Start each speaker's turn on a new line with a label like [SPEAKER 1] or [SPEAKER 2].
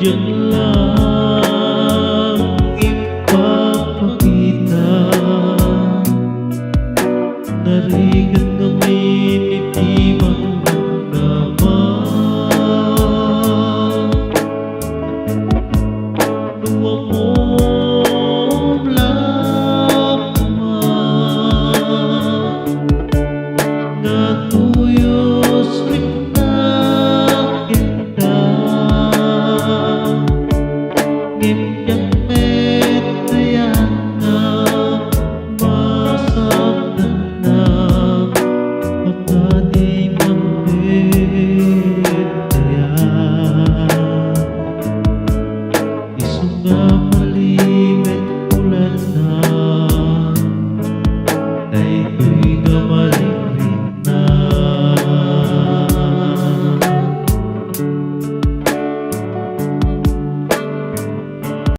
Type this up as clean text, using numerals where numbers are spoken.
[SPEAKER 1] Diyan lang ipapakita, narigan kami di magdamdaman. Luwa mong lakman, natuyos rin na kita. Ngimyang metaya na masaktan na pagdating ng metaya. Isungap